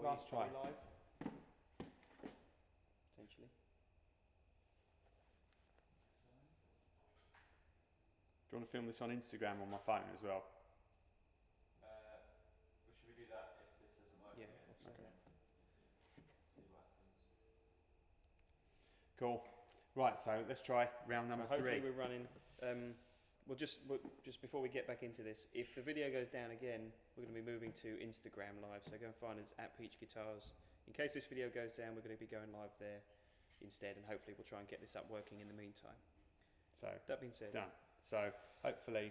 Fast try. live. Potentially. Do you want to film this on Instagram on my phone as well? Should we do that if this doesn't work? Yeah. Again? Okay. See what happens. Cool. Right, so let's try round number Hopefully 3. we're running. Just before we get back into this, if the video goes down again, we're going to be moving to Instagram live. So go and find us at Peach Guitars. In case this video goes down, we're going to be going live there instead, and hopefully we'll try and get this up working in the meantime. So That being said, done. So hopefully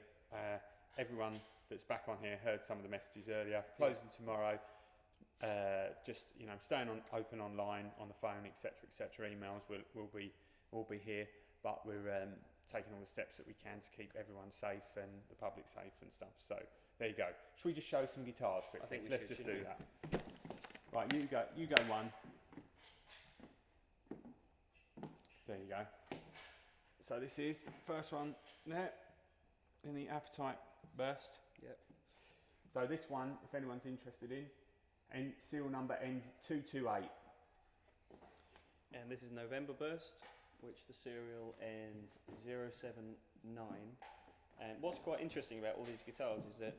everyone that's back on here heard some of the messages earlier. Closing tomorrow. Just staying open online on the phone, etc., etc. Emails will be here, but we're taking all the steps that we can to keep everyone safe and the public safe and stuff. So there you go. Should we just show some guitars quickly? I think we Let's should, just do that. Right, you go one. So there you go. So this is the first one there in the Appetite Burst. Yep. So this one, if anyone's interested in, and serial number ends 228. And this is November Burst, which the serial ends 079. And what's quite interesting about all these guitars is that,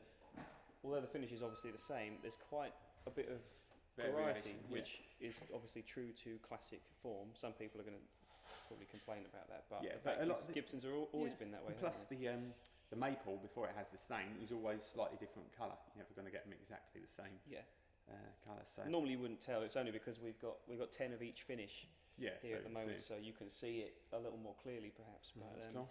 although the finish is obviously the same, there's quite a bit of variety, which is obviously true to classic form. Some people are going to probably complain about that, but the fact is Gibsons have always been that way. Plus the maple, before it has the stain, is always slightly different colour. You're never going to get them exactly the same colour. So normally you wouldn't tell. It's only because we've got 10 of each finish here so at the moment, so you can see it a little more clearly, perhaps. But cool.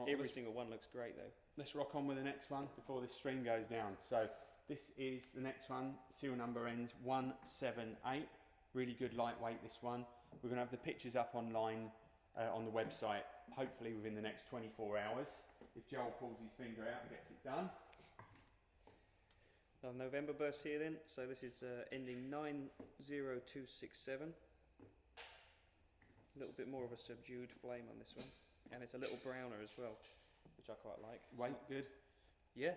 every single one looks great, though. Let's rock on with the next one before this stream goes down. So this is the next one. Serial number ends 178. Really good lightweight, this one. We're going to have the pictures up online on the website, hopefully within the next 24 hours. If Joel pulls his finger out and gets it done. Now, November Burst here then. So this is ending 90267. A little bit more of a subdued flame on this one. And it's a little browner as well, which I quite like. Weight, good. Yeah,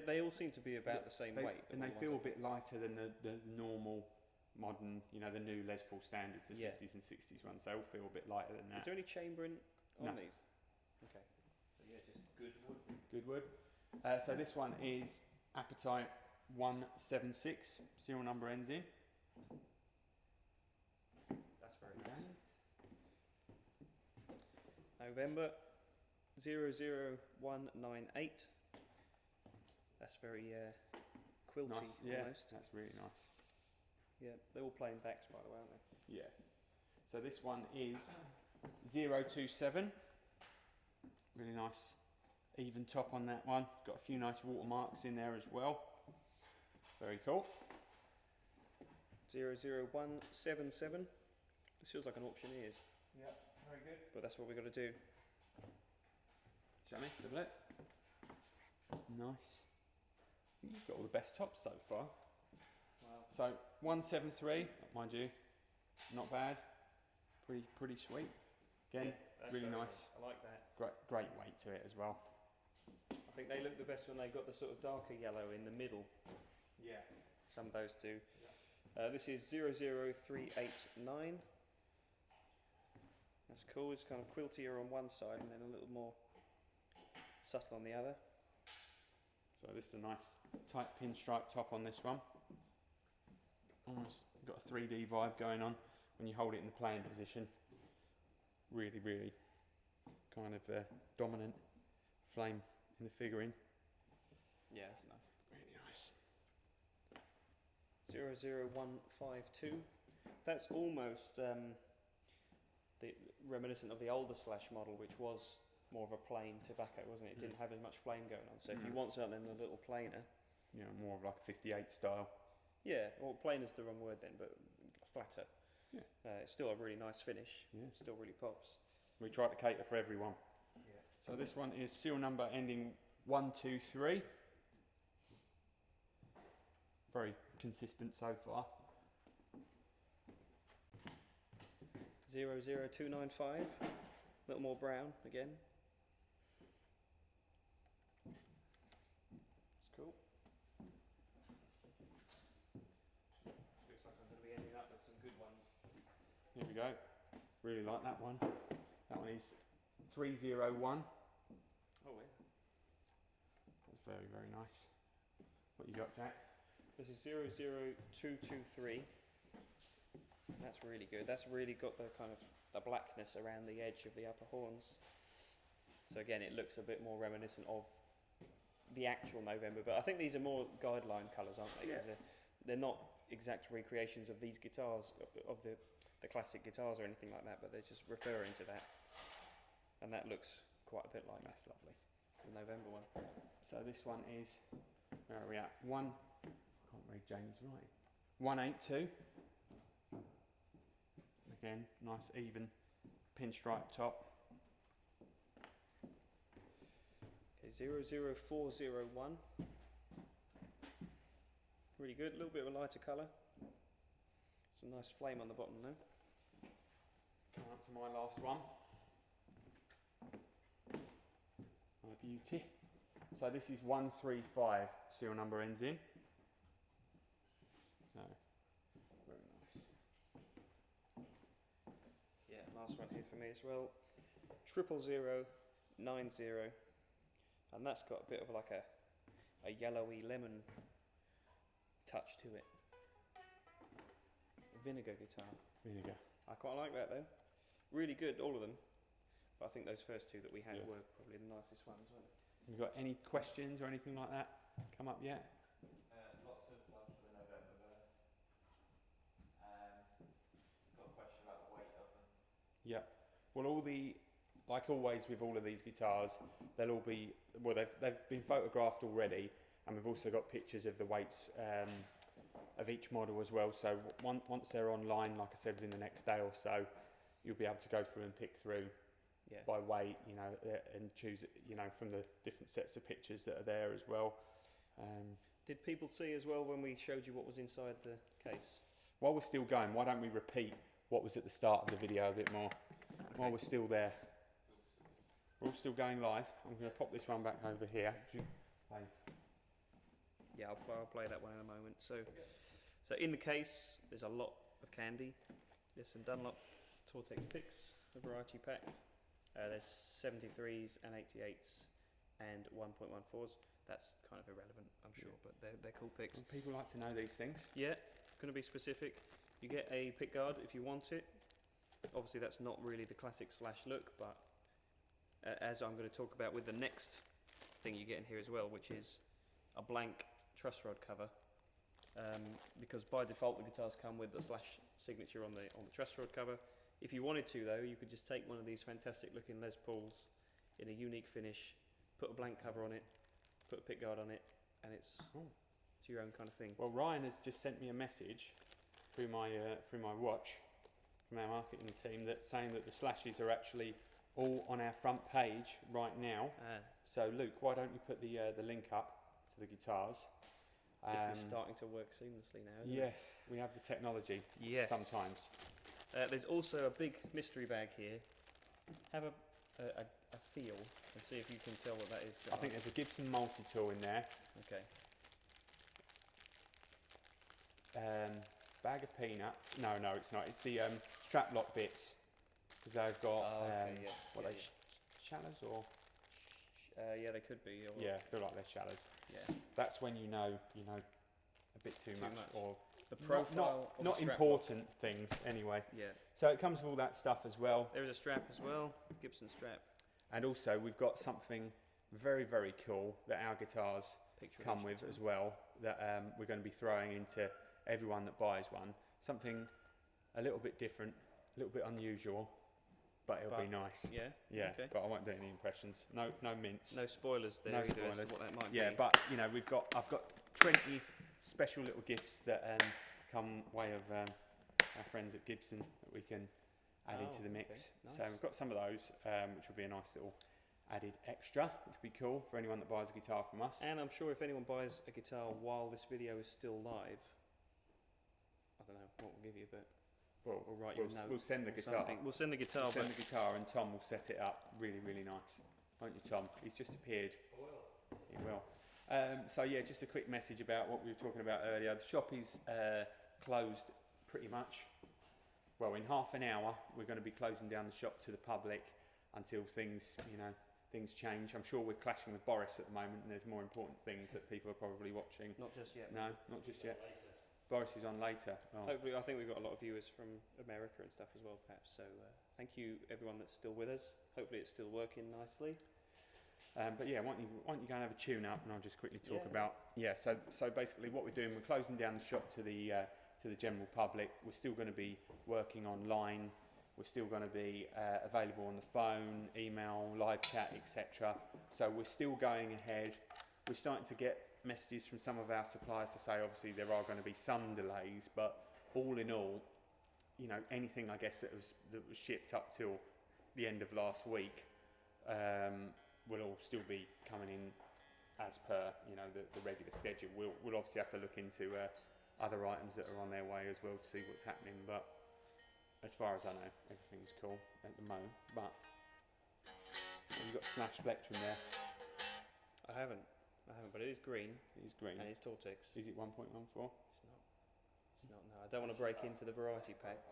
they all seem to be about the same weight. And they feel a bit lighter than the normal modern, the new Les Paul standards, the 50s and 60s ones. They all feel a bit lighter than that. Is there any chambering on No. these? Okay. So yeah, just good wood. Good wood. So this one is Appetite 176. Serial number ends in. That's very nice. November 00198. That's very quilty, Nice. Yeah, almost. that's really nice. Yeah, they're all plain backs, by the way, aren't they? Yeah. So this one is 027. Really nice even top on that one. Got a few nice watermarks in there as well. Very cool. 00177. This feels like an auctioneer's, Yeah, very good. but that's what we've got to do. Shall we? Let's have a look. Nice. I think you've got all the best tops so far. Wow. So 173, mind you, not bad. Pretty sweet. Again, That's really very nice. I like that. Great weight to it as well. I think they look the best when they've got the sort of darker yellow in the middle. Yeah. Some of those do. This is 00389. That's cool. It's kind of quiltier on one side and then a little more subtle on the other. So this is a nice tight pinstripe top on this one. Almost got a 3D vibe going on when you hold it in the playing position. Really kind of dominant flame in the figuring. Yeah, that's nice. Really nice. 00152. That's almost the reminiscent of the older Slash model, which was more of a plain tobacco, wasn't it? It didn't have as much flame going on. So if you want something a little plainer, More of like a 58 style. yeah, well, plain is the wrong word then, but flatter. Yeah. It's still a really nice finish. Yeah. Still really pops. We try to cater for everyone. Yeah. So this one is serial number ending 123. Very consistent so far. 00295. A little more brown again. It's cool. Looks like I'm going to be here we go. Really like that one. That one is 301. Oh yeah. That's very, very nice. What you got, Jack? This is 00223. That's really good. That's really got the kind of the blackness around the edge of the upper horns. So again, it looks a bit more reminiscent of the actual November, but I think these are more guideline colours, aren't they? Because they're not exact recreations of these guitars, of the classic guitars or anything like that, but they're just referring to that. And that looks quite a bit like That's lovely. the November one. So this one is, where are we at? I can't read James' writing. 182. Again, nice even pinstripe top. Okay, 00401. Really good, a little bit of a lighter colour. Some nice flame on the bottom there. Coming up to my last one. My beauty. So this is 135, serial number ends in. So, very nice. Yeah, last one here for me as well. 00090. And that's got a bit of like a yellowy lemon touch to it. Vinegar guitar. Vinegar. I quite like that though. Really good, all of them. But I think those first two that we had were probably the nicest ones, weren't they? You got any questions or anything like that come up yet? Lots of love for the November verse. And got a question about the weight of them. Yeah. Well, like always with all of these guitars, they'll all be, well, they've been photographed already, and we've also got pictures of the weights of each model as well. So once they're online, like I said, within the next day or so, you'll be able to go through and pick through by weight, and choose, from the different sets of pictures that are there as well. Did people see as well when we showed you what was inside the case? While we're still going, why don't we repeat what was at the start of the video a bit more? Okay. While we're still there. We're all still going live. I'm going to pop this one back over here. Yeah, I'll play that one in a moment. So in the case, there's a lot of candy. There's some Dunlop Tortex picks, a variety pack. There's 73s and 88s and 1.14s. That's kind of irrelevant, I'm sure, but they're cool picks. Well, people like to know these things. Yeah, going to be specific. You get a pick guard if you want it. Obviously, that's not really the classic slash look, but as I'm going to talk about with the next thing you get in here as well, which is a blank truss rod cover, because by default the guitars come with the slash signature on the truss rod cover. If you wanted to though, you could just take one of these fantastic looking Les Pauls in a unique finish, put a blank cover on it, put a pick guard on it, and it's your own kind of thing. Well, Ryan has just sent me a message through my watch from our marketing team saying that the slashes are actually all on our front page right now. So Luke, why don't you put the link up to the guitars? This is starting to work seamlessly now, isn't it? Yes, we have the technology. Yes. Sometimes. There's also a big mystery bag here. Have a feel and see if you can tell what that is. I think there's a Gibson multi-tool in there. Okay. Bag of peanuts. No, it's not. It's the strap lock bits, because they've got shallows or yeah, they could be. Or I feel like they're shallows. Yeah. That's when you know a bit too much, or the profile. Not important things anyway. Yeah. So it comes with all that stuff as well. There is a strap as well, Gibson strap. And also we've got something very, very cool that our guitars come with as well, that we're going to be throwing into everyone that buys one. Something a little bit different, a little bit unusual, but it'll be nice. Yeah. Yeah. Okay. But I won't do any impressions. No mints. No spoilers there. No either spoilers. as to what that might be. Yeah, but I've got 20 special little gifts that come way of our friends at Gibson that we can add into the mix. Okay. Nice. So we've got some of those, which will be a nice little added extra, which will be cool for anyone that buys a guitar from us. And I'm sure if anyone buys a guitar while this video is still live, I don't know what we'll give you, but we'll write you a note. We'll send the guitar. We'll send the guitar. We'll send the guitar, and Tom will set it up really, really nice. Won't you, Tom? He's just appeared. I will. He will. So yeah, just a quick message about what we were talking about earlier. The shop is closed pretty much well, in half an hour, we're going to be closing down the shop to the public until things, things change. I'm sure we're clashing with Boris at the moment, and there's more important things that people are probably watching. Not just yet. No, not just yet. Boris is on later. Oh. Hopefully, I think we've got a lot of viewers from America and stuff as well, perhaps. So thank you, everyone that's still with us. Hopefully, it's still working nicely. But yeah, why don't you go and have a tune up, and I'll just quickly talk about. Yeah, so basically, what we're doing, we're closing down the shop to the general public. We're still going to be working online. We're still going to be available on the phone, email, live chat, etc. So we're still going ahead. We're starting to get messages from some of our suppliers to say, obviously, there are going to be some delays, but all in all, anything I guess that was shipped up till the end of last week will all still be coming in as per the regular schedule. We'll obviously have to look into other items that are on their way as well to see what's happening, but as far as I know, everything's cool at the moment. But you've got Smash Spectrum there. I haven't, but it is green. It is green. And it's Tortex. Is it 1.14? It's not. No, I don't want to break into the variety pack.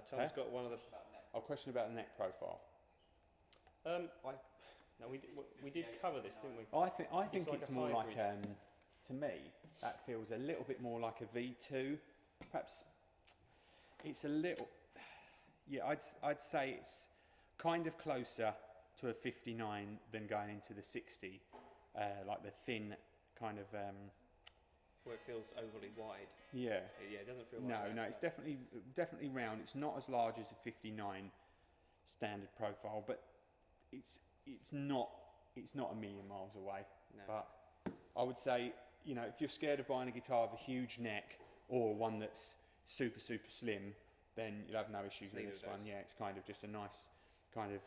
Tom's got one of the. Oh, question about the neck profile. We did cover this, didn't we? I think like it's a more like hybrid. to me that feels a little bit more like a V2. Perhaps it's a little. Yeah, I'd say it's kind of closer to a 59 than going into the 60, like the thin kind of. Where it feels overly wide. Yeah. Yeah, it doesn't feel. No, like that, no, it's definitely round. It's not as large as a 59 standard profile, but it's not a million miles away. No. But I would say, if you're scared of buying a guitar with a huge neck or one that's super slim, then you'll have no issues with this one. Yeah, it's kind of just a nice kind of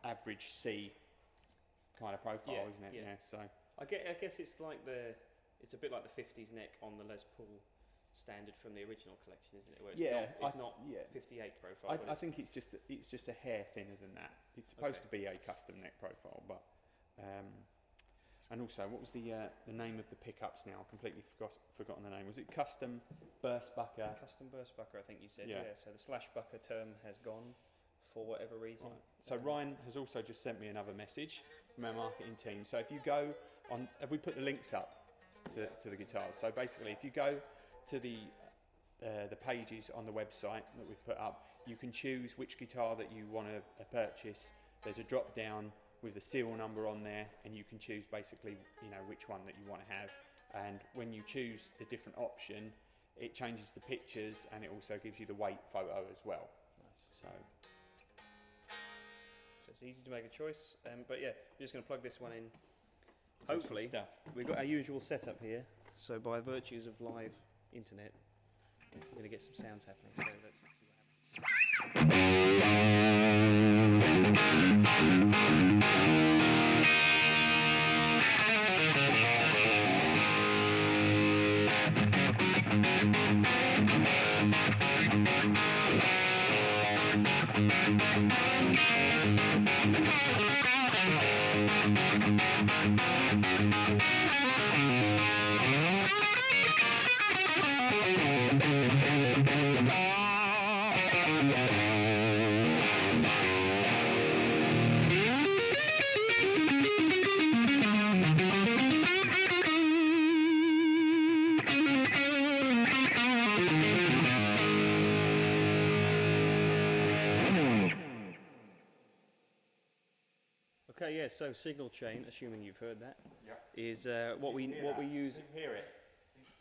average C kind of profile, isn't it? Yeah. So I guess it's like it's a bit like the 50s neck on the Les Paul standard from the original collection, isn't it? Where it's not 58 profile. I think it's just a hair thinner than that. It's supposed to be a custom neck profile, but and also, what was the name of the pickups now? I completely forgotten the name. Was it Custom Burstbucker? Custom Burstbucker, I think you said. Yeah. So the Slashbucker term has gone for whatever reason. Right. So Ryan has also just sent me another message from our marketing team. So if you go on, have we put the links up to the guitars? So basically, if you go to the pages on the website that we've put up, you can choose which guitar that you want to purchase. There's a drop down with the serial number on there, and you can choose basically which one that you want to have. And when you choose the different option, it changes the pictures, and it also gives you the weight photo as well. Nice. So it's easy to make a choice. But yeah, we're just going to plug this one in. Hopefully, we've got our usual setup here. So by virtues of live internet, we're going to get some sounds happening. So let's see what happens. Okay, yeah. So signal chain, assuming you've heard that, is what we use. Can you hear it?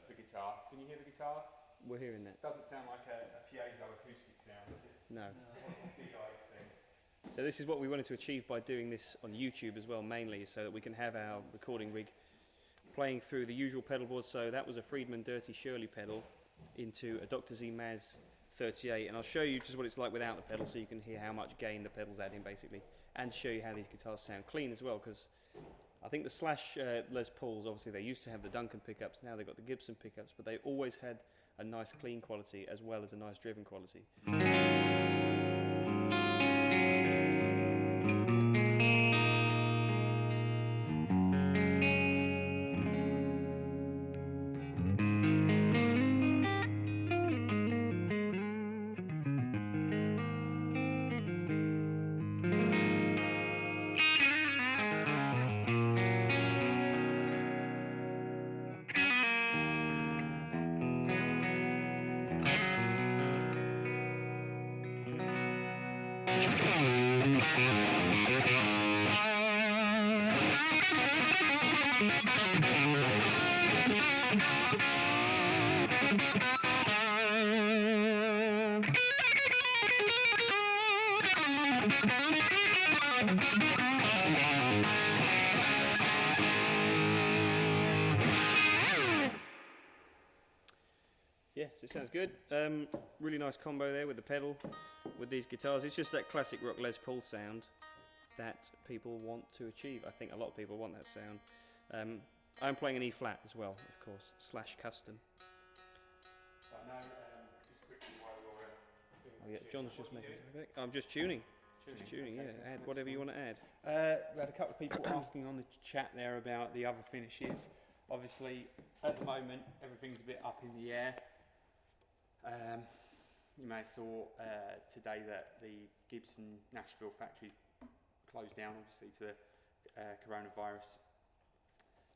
The guitar. Can you hear the guitar? We're hearing that. Doesn't sound like a piezo acoustic sound, does it? No. Big eye thing. So this is what we wanted to achieve by doing this on YouTube as well, mainly so that we can have our recording rig playing through the usual pedal boards. So that was a Friedman Dirty Shirley pedal into a Dr. Z Maz 38, and I'll show you just what it's like without the pedal, so you can hear how much gain the pedal's adding basically, and show you how these guitars sound clean as well, because I think the Slash Les Pauls, obviously they used to have the Duncan pickups, now they've got the Gibson pickups, but they always had a nice clean quality as well as a nice driven quality. Yeah, so it sounds good. Really nice combo there with the pedal, with these guitars. It's just that classic rock Les Paul sound that people want to achieve. I think a lot of people want that sound. I'm playing an E flat as well, of course, / custom. So I know, just quickly while you're doing Oh yeah, the John's tune, just what do making you do? it back. I'm just tuning. Just tuning, Okay, yeah. cool, Add that's whatever you fine. want to add. We had a couple of people asking on the chat there about the other finishes. Obviously, at the moment, everything's a bit up in the air. You may have saw today that the Gibson Nashville factory closed down, obviously, to coronavirus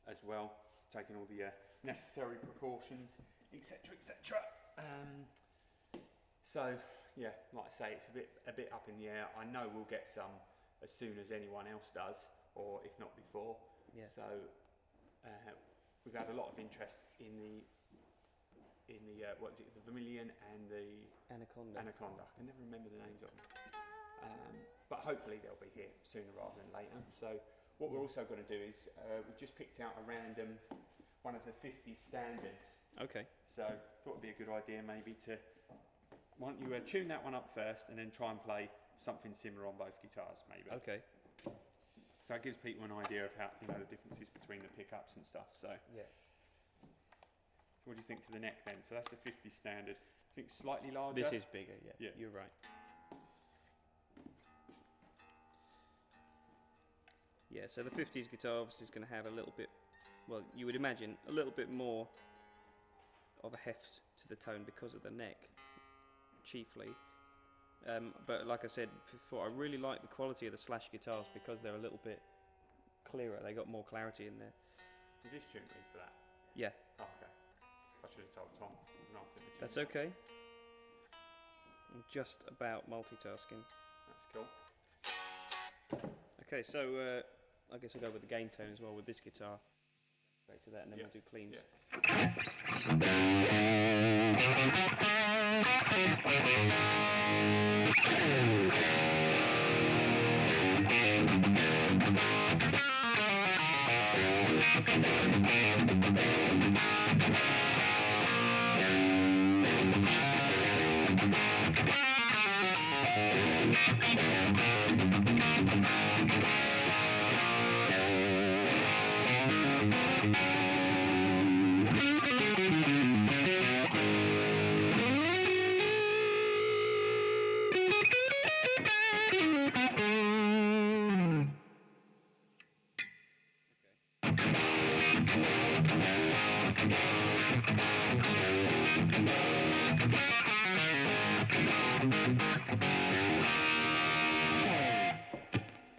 as well, taking all the necessary precautions, etc., etc. So, yeah, like I say, it's a bit up in the air. I know we'll get some as soon as anyone else does, or if not before. Yeah. So, we've had a lot of interest in the what is it, the Vermilion and the Anaconda. Anaconda. I can never remember the names of them. But hopefully they'll be here sooner rather than later. So what we're also going to do is we've just picked out a random one of the 50 standards. Okay. So thought it'd be a good idea maybe to, why don't you tune that one up first and then try and play something similar on both guitars maybe. Okay. So it gives people an idea of how, you know, the differences between the pickups and stuff. So Yeah. what do you think to the neck then? So that's the 50 standard. I think slightly larger. This is bigger, yeah. Yeah. You're right. Yeah, so the 50s guitar obviously is going to have a little bit, well, you would imagine, a little bit more of a heft to the tone because of the neck, chiefly. But like I said before, I really like the quality of the Slash guitars because they're a little bit clearer. They got more clarity in there. Is this tuned me for that? Yeah, Oh, okay. I should have told Tom. And asked him to tune that's me. okay. I'm just about multitasking. That's cool. Okay, so I guess I'll go with the gain tone as well with this guitar. Straight to that, and then Yeah. we'll do cleans. Yeah.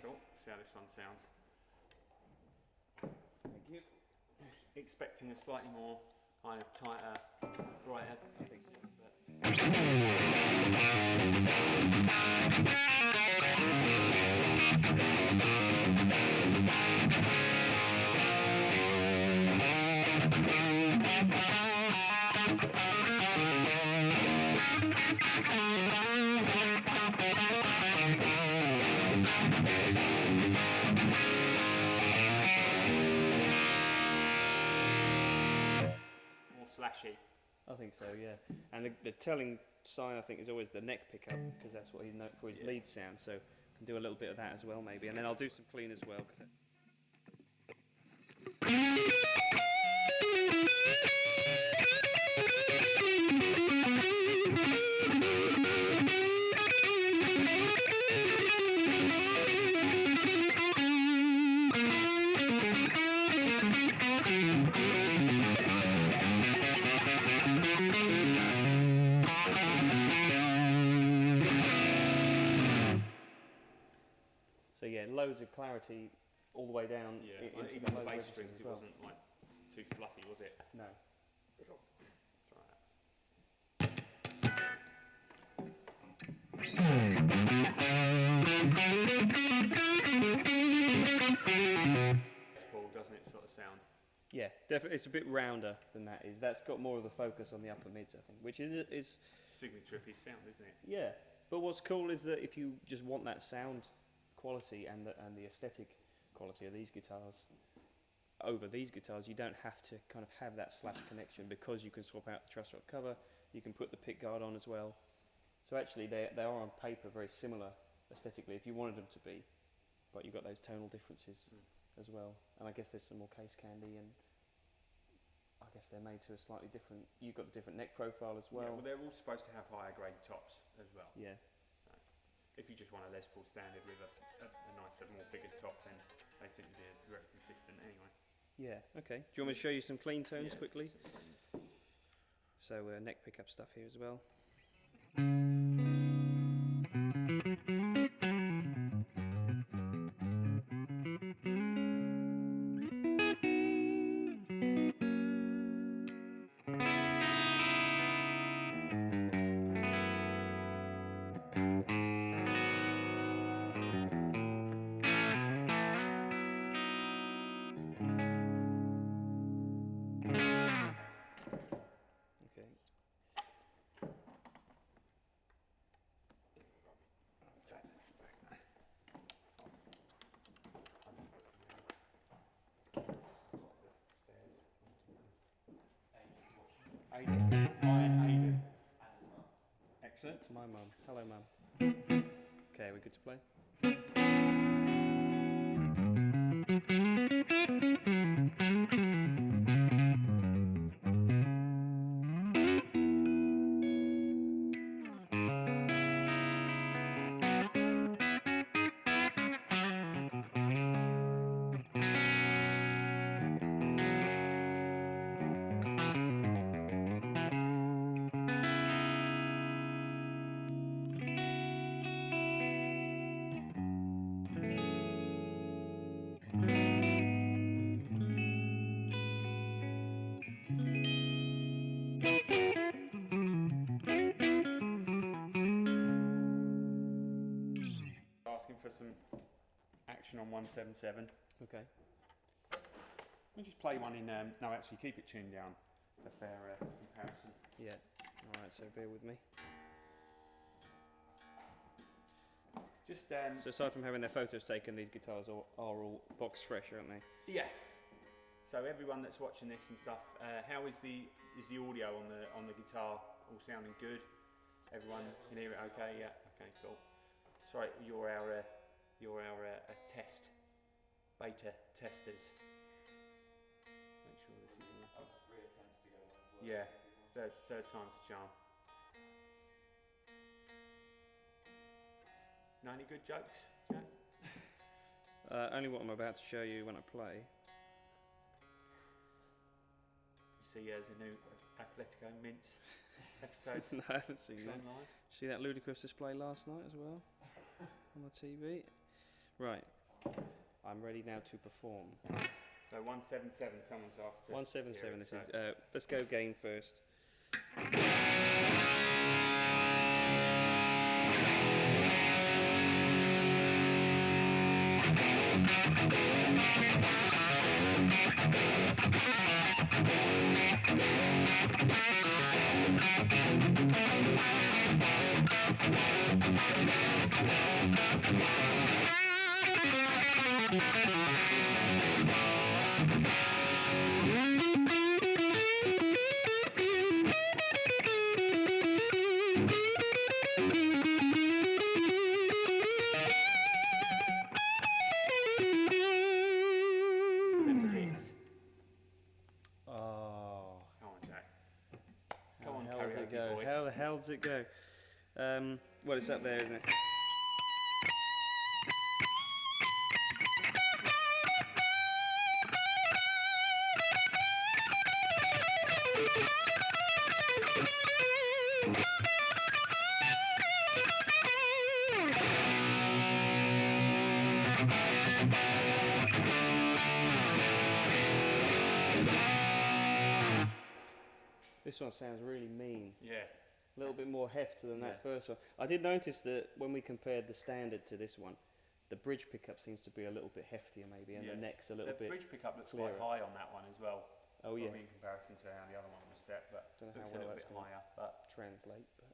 Cool. See how this one sounds. Thank you. Expecting a slightly more kind of tighter, brighter. I think so. But more slashy. I think so, yeah. And the telling sign, I think, is always the neck pickup, because that's what he's known for his Yeah. lead sound. So can do a little bit of that as well, maybe. And then I'll do some clean as well. Cause so yeah, loads of clarity all the way down Yeah. into Even the the low bass registers strings, as it well. wasn't like too fluffy, was it? No. Try that. It's Paul, doesn't it, sort of sound? Yeah, definitely. It's a bit rounder than that is. That's got more of the focus on the upper mids, I think, which is Signature of his sound, isn't it? yeah. But what's cool is that if you just want that sound quality and the aesthetic quality of these guitars over these guitars, you don't have to kind of have that slap connection, because you can swap out the truss rod cover, you can put the pick guard on as well. So actually they are on paper very similar aesthetically if you wanted them to be, but you've got those tonal differences as well. And I guess there's some more case candy, and I guess they're made to a slightly different, you've got the different neck profile as Yeah, well. well, they're all supposed to have higher grade tops as well. Yeah. So if you just want a Les Paul standard with a nicer, more bigger top, then they seem to be very consistent anyway. Yeah, okay. Do you want me to show you some clean tones Yeah, quickly? some cleans. So neck pickup stuff here as well. Okay. Aidan. Iron Aidan. Excellent. It's my mum. Hello, mum. Okay, we good to play? Asking for some action on 177. Okay. We'll just play one in, no, actually keep it tuned down for fair comparison. Yeah. All right. So bear with me. Just, So aside from having their photos taken, these guitars are all box fresh, aren't they? yeah. So everyone that's watching this and stuff, how is the audio on the guitar all sounding good? Everyone can hear it okay? Yeah. Okay. Cool. Sorry, you're our test beta testers. Make sure this is working. 3 attempts to get one. Yeah. Third time's a charm. Know any good jokes, Jack? Only what I'm about to show you when I play. See, there's a new Atletico Mints episode No, I haven't seen that. online. See that ludicrous display last night as well on the TV? Right. I'm ready now to perform. So 177, someone's asked to 177. hear it, This so- is. Let's go gain first. Then the licks. Oh. Come on, Jack. How Come on, the hell does it karaoke go? boy. How the hell does it go? Well, it's up there, isn't it? This one sounds really mean. Yeah. A little bit more heft than that first one. I did notice that when we compared the standard to this one, the bridge pickup seems to be a little bit heftier maybe, and Yeah. the neck's a little The bit... bridge pickup looks clearer. quite high on that one as well. Oh yeah, Probably in comparison to how the other one was set, but Don't know looks how a well little that's bit gonna- higher. But translate, but...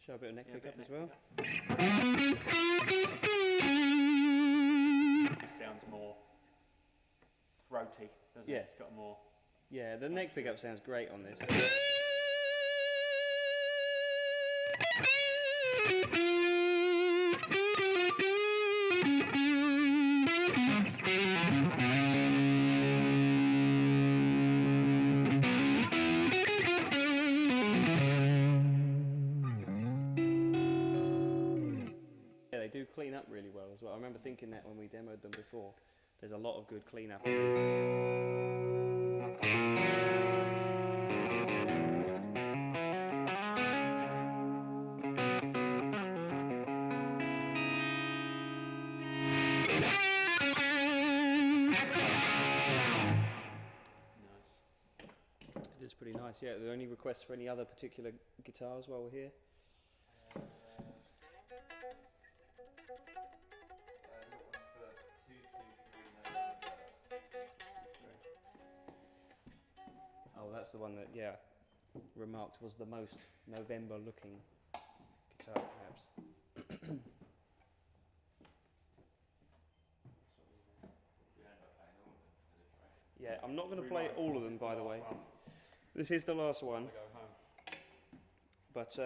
Show a bit of neck Yeah, a bit pickup of as well. This sounds more throaty, doesn't Yeah. it? It's got more. Yeah, the neck pickup sounds great on this. Yeah, they do clean up really well as well. I remember thinking that when we demoed them before. There's a lot of good clean up on these. Nice. It is pretty nice, yeah. Are there any requests for any other particular guitars while we're here? Got one for 223 November 1st. Oh, that's the one that, yeah, remarked was the most November looking guitar, perhaps. We end up playing all of them for this, right? Yeah, I'm not going to We play might. all of This them, is the by the last way. one. This is the last one, We go home. but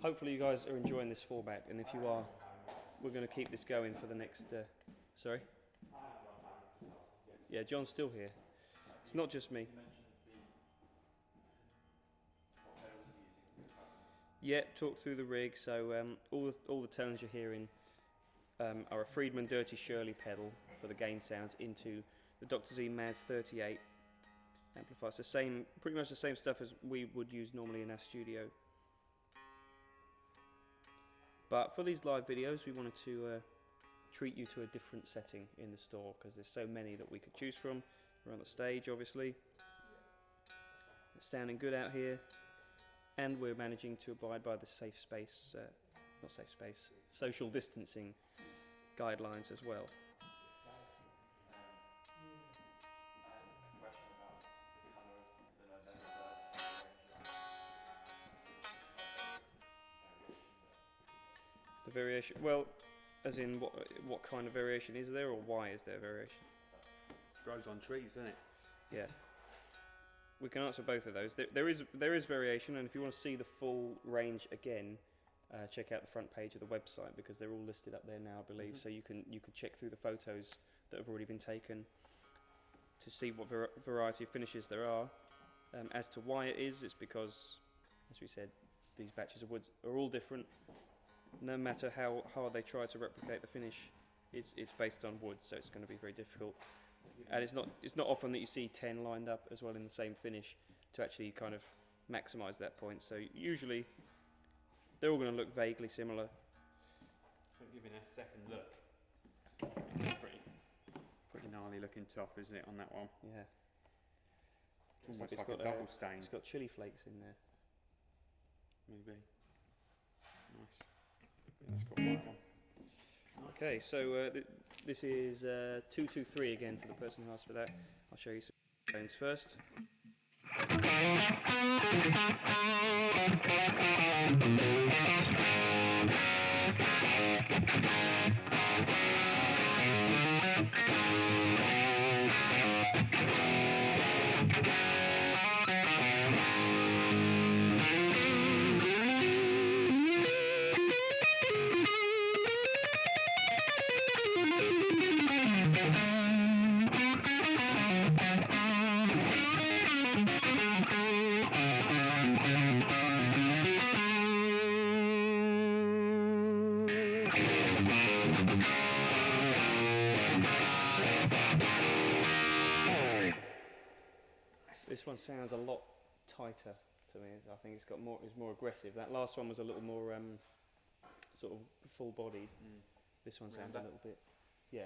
hopefully you guys are enjoying this format, and if you are, we're going to keep this going for the next. Sorry. Yeah, John's still here. It's not just me. You mentioned what pedal was you using? Yeah, talk through the rig. So all the tones you're hearing are a Friedman Dirty Shirley pedal for the gain sounds into the Dr. Z Maz 38 amplifier. So pretty much the same stuff as we would use normally in our studio. But for these live videos, we wanted to treat you to a different setting in the store because there's so many that we could choose from. We're on the stage, obviously. It's sounding good out here. And we're managing to abide by the social distancing guidelines as well. I had a question about the colour of the November burst. The variation, well, as in what kind of variation is there, or why is there variation? Grows on trees, doesn't it? Yeah, we can answer both of those. There is variation, and if you want to see the full range again, check out the front page of the website because they're all listed up there now, I believe. So you can check through the photos that have already been taken to see what variety of finishes there are. As to why it is, it's because, as we said, these batches of woods are all different. No matter how hard they try to replicate the finish, it's based on wood, so it's going to be very difficult. And it's not often that you see 10 lined up as well in the same finish to actually kind of maximise that point. So usually they're all going to look vaguely similar. We're giving a second look. Pretty gnarly looking top, isn't it, on that one? Yeah. Almost It's like got a double stain. It's got chili flakes in there. Maybe. Nice. Yeah, that's got the right one. Okay, so this is 223 again for the person who asked for that. I'll show you some tones first. This one sounds a lot tighter to me. I think it's more aggressive. That last one was a little more sort of full-bodied. This one sounds a little bit, yeah.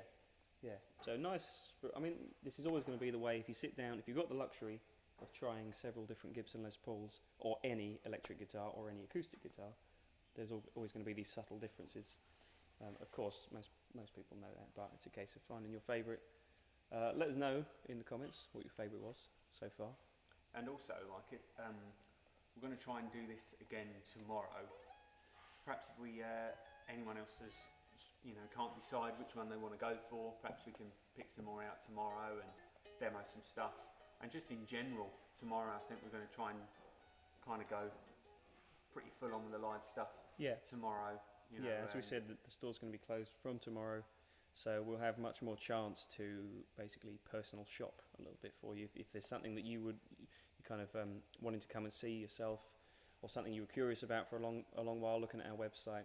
So nice. I mean, this is always going to be the way. If you sit down, if you've got the luxury of trying several different Gibson Les Pauls or any electric guitar or any acoustic guitar, there's always going to be these subtle differences. Of course, most people know that, but it's a case of finding your favourite. Let us know in the comments what your favourite was so far. And also, like, if we're going to try and do this again tomorrow. Perhaps if we anyone else has, can't decide which one they want to go for, perhaps we can pick some more out tomorrow and demo some stuff. And just in general, tomorrow I think we're going to try and kind of go pretty full on with the live stuff. Yeah. Tomorrow. As we said, the store's going to be closed from tomorrow, so we'll have much more chance to basically personal shop a little bit for you. If there's something that you kind of wanting to come and see yourself, or something you were curious about for a long while, looking at our website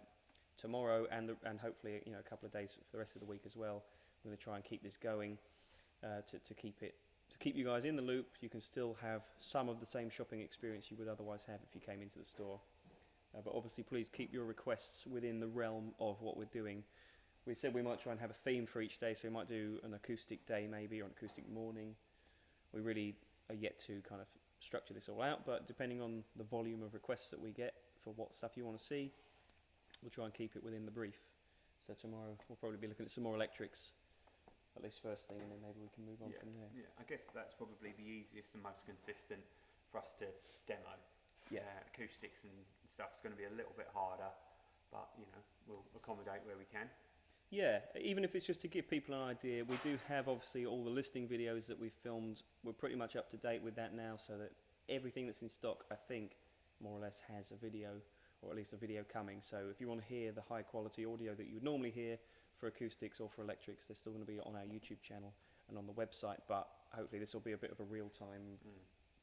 tomorrow and hopefully a couple of days for the rest of the week as well. We're going to try and keep this going to keep you guys in the loop. You can still have some of the same shopping experience you would otherwise have if you came into the store. But obviously, please keep your requests within the realm of what we're doing. We said we might try and have a theme for each day, so we might do an acoustic day maybe, or an acoustic morning. We really are yet to kind of structure this all out, but depending on the volume of requests that we get for what stuff you want to see, we'll try and keep it within the brief. So tomorrow we'll probably be looking at some more electrics, at least first thing, and then maybe we can move on from there. Yeah, I guess that's probably the easiest and most consistent for us to demo. Acoustics and stuff is going to be a little bit harder, but we'll accommodate where we can. Yeah, even if it's just to give people an idea. We do have obviously all the listing videos that we've filmed. We're pretty much up to date with that now, so that everything that's in stock, I think, more or less has a video, or at least a video coming. So if you want to hear the high quality audio that you would normally hear for acoustics or for electrics, they're still going to be on our YouTube channel and on the website, but hopefully this will be a bit of a real-time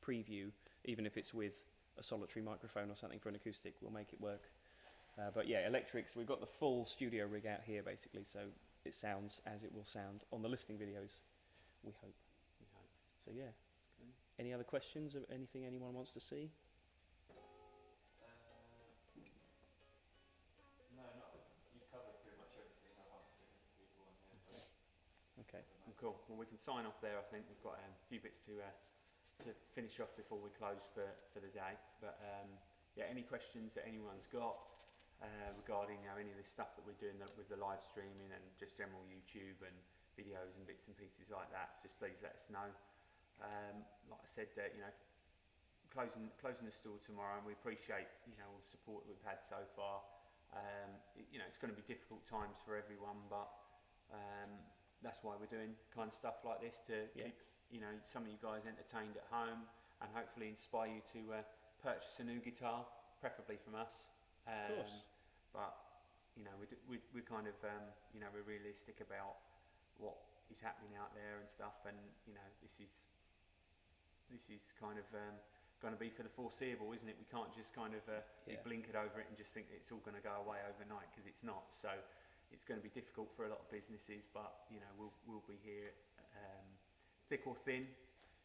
preview, even if it's with a solitary microphone or something for an acoustic, we'll make it work. But yeah, electrics, we've got the full studio rig out here basically, so it sounds as it will sound on the listing videos, we hope. So yeah. Okay. Any other questions of anything anyone wants to see? No, you've covered pretty much everything I've answered to people on here. Okay. Cool. Well, we can sign off there. I think we've got a few bits to finish off before we close for the day. But any questions that anyone's got regarding any of this stuff that we're doing with the live streaming and just general YouTube and videos and bits and pieces like that, just please let us know. Like I said, closing the store tomorrow, and we appreciate all the support that we've had so far. It's going to be difficult times for everyone, but that's why we're doing kind of stuff like this to keep some of you guys entertained at home and hopefully inspire you to purchase a new guitar, preferably from us. Of course. But we're kind of we're realistic about what is happening out there and stuff, and this is kind of going to be for the foreseeable, isn't it? We can't just kind of be blinkered over it and just think it's all going to go away overnight, because it's not. So it's going to be difficult for a lot of businesses, but we'll be here, thick or thin,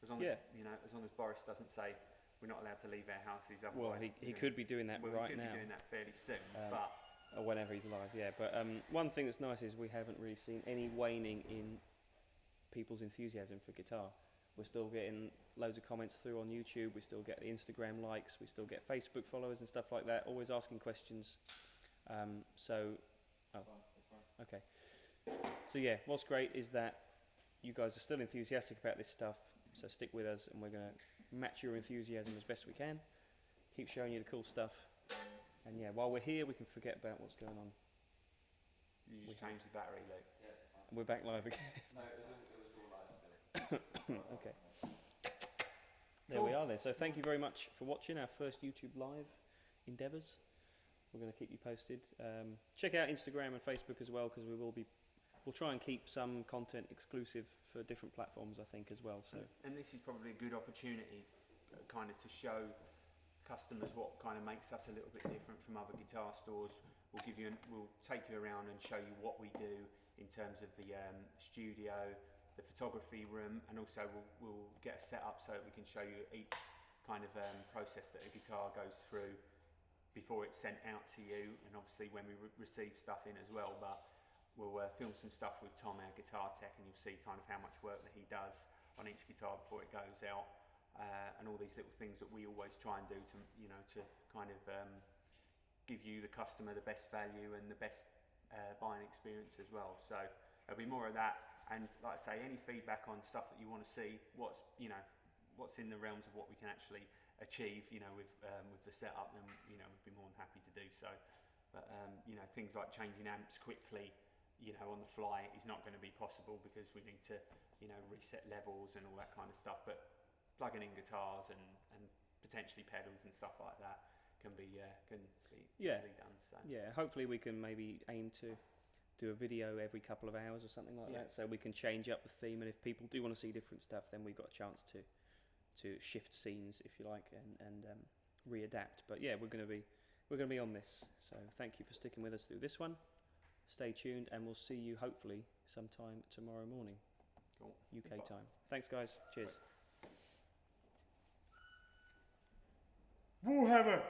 as long as as long as Boris doesn't say we're not allowed to leave our houses. Otherwise, well, he could be doing that right now. He could be doing that fairly soon, but or whenever he's alive. Yeah, but one thing that's nice is we haven't really seen any waning in people's enthusiasm for guitar. We're still getting loads of comments through on YouTube. We still get Instagram likes. We still get Facebook followers and stuff like that. Always asking questions. It's fine. Okay. So yeah, what's great is that you guys are still enthusiastic about this stuff. So stick with us, and we're going to match your enthusiasm as best we can. Keep showing you the cool stuff. And yeah, while we're here, we can forget about what's going on. You just changed the battery, Luke. Yeah, it's fine. We're back live again. No, it was all live still. Okay. There we are then. So thank you very much for watching our first YouTube live endeavours. We're going to keep you posted. Check out Instagram and Facebook as well, because we'll try and keep some content exclusive for different platforms, I think, as well. So. And this is probably a good opportunity, kind of to show customers what kind of makes us a little bit different from other guitar stores. We'll take you around and show you what we do in terms of the studio, the photography room, and also we'll get a setup so that we can show you each kind of process that a guitar goes through before it's sent out to you, and obviously when we receive stuff in as well. But we'll film some stuff with Tom, our guitar tech, and you'll see kind of how much work that he does on each guitar before it goes out, and all these little things that we always try and do to kind of give you, the customer, the best value and the best buying experience as well. So there'll be more of that, and like I say, any feedback on stuff that you want to see, what's in the realms of what we can actually achieve, you know, with the setup, then you know we'd be more than happy to do so. But you know, things like changing amps quickly, you know, on the fly is not going to be possible because we need to, you know, reset levels and all that kind of stuff. But plugging in guitars and potentially pedals and stuff like that can be easily done. So yeah, hopefully we can maybe aim to do a video every couple of hours or something like that, so we can change up the theme, and if people do want to see different stuff, then we've got a chance to shift scenes, if you like, and readapt. But yeah, we're going to be on this. So thank you for sticking with us through this one. Stay tuned, and we'll see you hopefully sometime tomorrow morning. Cool. UK time. Thanks, guys. Cheers. Warhammer.